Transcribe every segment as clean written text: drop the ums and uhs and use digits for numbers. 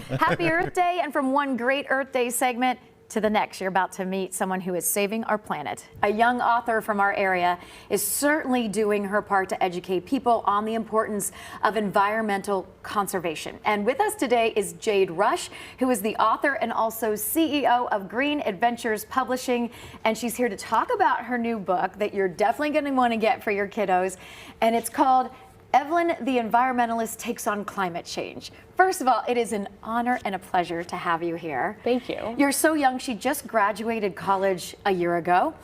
Happy Earth Day, and from one great Earth Day segment to the next, you're about to meet someone who is saving our planet. A young author from our area is certainly doing her part to educate people on the importance of environmental conservation. And with us today is Jade Rush, who is the author and also CEO of Green Adventures Publishing. And she's here to talk about her new book that you're definitely going to want to get for your kiddos. And it's called Evelyn the Environmentalist Takes on Climate Change. First of all, it is an honor and a pleasure to have you here. Thank you. You're so young. She just graduated college a year ago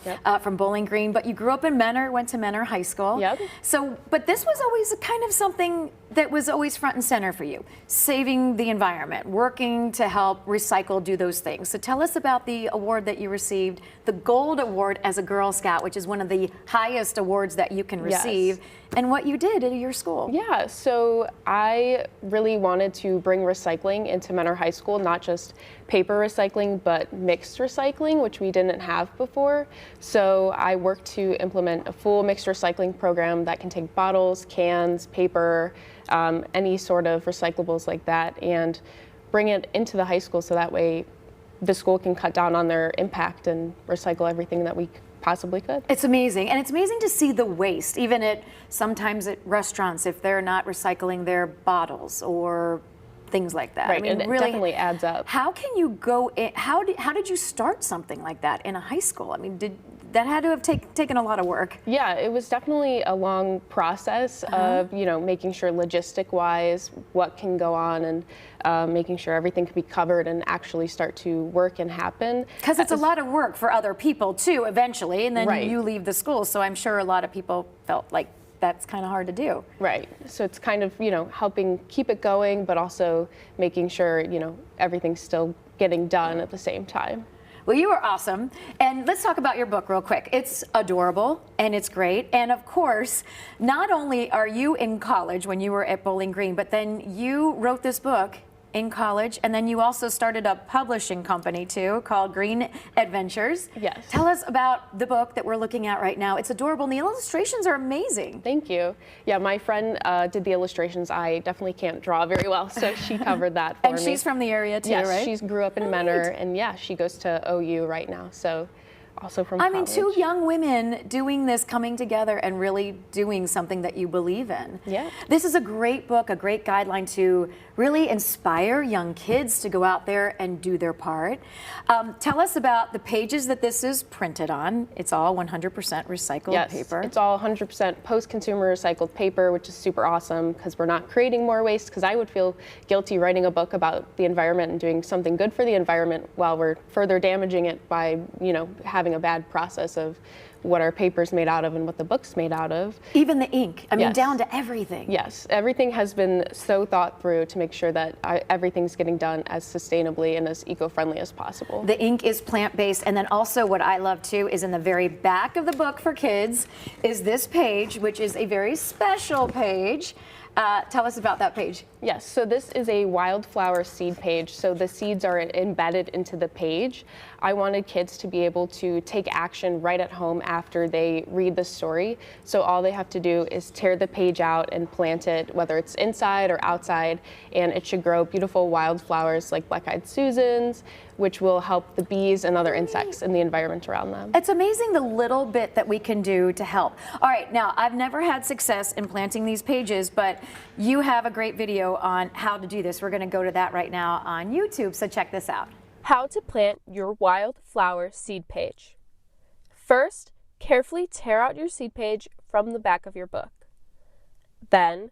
from Bowling Green, but you grew up in Menor, went to Menor High School. Yep. So, but this was always kind of something that was always front and center for you, saving the environment, working to help recycle, do those things. So tell us about the award that you received, the Gold Award as a Girl Scout, which is one of the highest awards that you can receive, and what you did at your school. Yeah, so I really wanted to bring recycling into Menor High School, not just paper recycling, but mixed recycling, which we didn't have before. So I worked to implement a full mixed recycling program that can take bottles, cans, paper, any sort of recyclables like that, and bring it into the high school so that way the school can cut down on their impact and recycle everything that we possibly could. It's amazing, and it's amazing to see the waste, even sometimes at restaurants, if they're not recycling their bottles or things like that. Right, I mean, it really definitely adds up. How can you go in, how did you start something like that in a high school? I mean, that had to have taken a lot of work. Yeah, it was definitely a long process of, making sure logistic-wise what can go on and making sure everything can be covered and actually start to work and happen. Because it's a lot of work for other people too, eventually, and then Right. you leave the school. So I'm sure a lot of people felt like that's kind of hard to do. Right. So it's kind of, helping keep it going, but also making sure, everything's still getting done at the same time. Well, you are awesome. And let's talk about your book real quick. It's adorable and it's great. And of course, not only are you in college when you were at Bowling Green, but then you wrote this book in college, and then you also started a publishing company too called Green Adventures. Yes. Tell us about the book that we're looking at right now. It's adorable and the illustrations are amazing. Thank you. Yeah, my friend did the illustrations. I definitely can't draw very well, so she covered that for me. And she's from the area too, yes, right? She grew up in Menor, and yeah, she goes to OU right now, so also from I college. mean, two young women doing this, coming together and really doing something that you believe in. Yeah. This is a great book, a great guideline to really inspire young kids to go out there and do their part. Tell us about the pages that this is printed on. It's all 100% recycled paper. It's all 100% post-consumer recycled paper, which is super awesome because we're not creating more waste, because I would feel guilty writing a book about the environment and doing something good for the environment while we're further damaging it by, having a bad process of what our paper's made out of and what the book's made out of. Even the ink, I mean, Yes. down to everything. Yes, everything has been so thought through to make sure that everything's getting done as sustainably and as eco-friendly as possible. The ink is plant-based, and then also what I love too is in the very back of the book for kids is this page, which is a very special page. Tell us about that page. Yes, so this is a wildflower seed page. So the seeds are embedded into the page. I wanted kids to be able to take action right at home after they read the story. So all they have to do is tear the page out and plant it, whether it's inside or outside, and it should grow beautiful wildflowers like black-eyed Susans, which will help the bees and other insects in the environment around them. It's amazing the little bit that we can do to help. All right, now I've never had success in planting these pages, but you have a great video on how to do this. We're going to go to that right now on YouTube, so check this out. How to plant your wildflower seed page. First, carefully tear out your seed page from the back of your book. Then,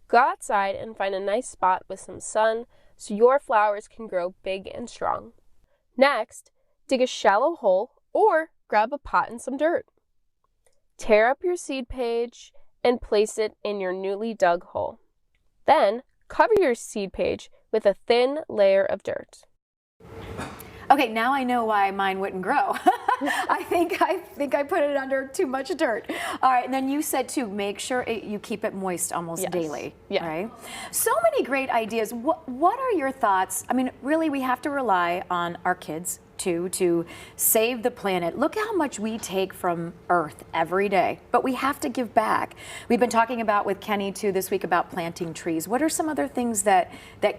go outside and find a nice spot with some sun so your flowers can grow big and strong. Next, dig a shallow hole or grab a pot and some dirt. Tear up your seed page and place it in your newly dug hole. Then, cover your seed page with a thin layer of dirt. Okay, now I know why mine wouldn't grow. I think I put it under too much dirt. All right, and then you said too, make sure you keep it moist almost daily. Yeah. Right? So many great ideas. What are your thoughts? I mean, really, we have to rely on our kids to save the planet. Look how much we take from Earth every day, but we have to give back. We've been talking about with Kenny too this week about planting trees. What are some other things that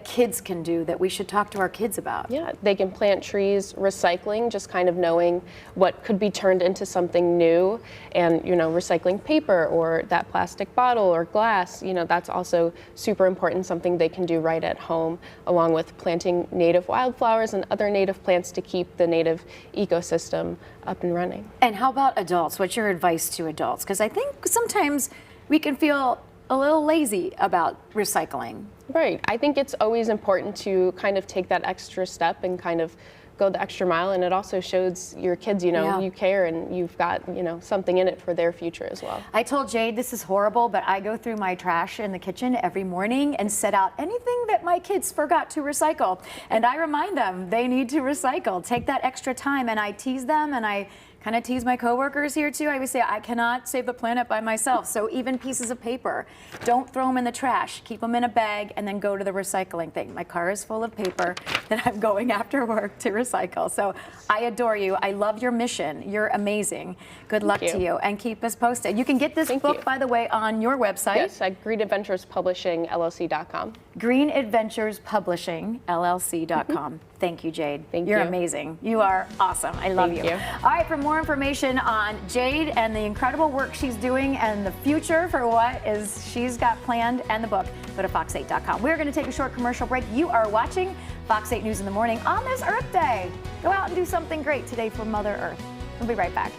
kids can do that we should talk to our kids about? Yeah, they can plant trees, recycling, just kind of knowing what could be turned into something new, and recycling paper or that plastic bottle or glass, that's also super important, something they can do right at home, along with planting native wildflowers and other native plants to keep the native ecosystem up and running. And how about adults? What's your advice to adults? Because I think sometimes we can feel a little lazy about recycling. Right. I think it's always important to kind of take that extra step and kind of go the extra mile, and it also shows your kids, you care and you've got, something in it for their future as well. I told Jade this is horrible, but I go through my trash in the kitchen every morning and set out anything that my kids forgot to recycle. And I remind them they need to recycle. Take that extra time, and I tease them, and I kind of tease my coworkers here too. I always say I cannot save the planet by myself. So even pieces of paper, don't throw them in the trash. Keep them in a bag and then go to the recycling thing. My car is full of paper that I'm going after work to recycle. So I adore you. I love your mission. You're amazing. Good luck to you, and keep us posted. You can get this book, by the way, on your website. Yes, at Green Adventures Publishing LLC.com. Green Adventures Publishing LLC.com. Thank you, Jade. You're amazing. You are awesome. I love you. All right, for more information on Jade and the incredible work she's doing and the future for what is she's got planned and the book, go to fox8.com. We're going to take a short commercial break. You are watching Fox 8 News in the Morning on this Earth Day. Go out and do something great today for Mother Earth. We'll be right back.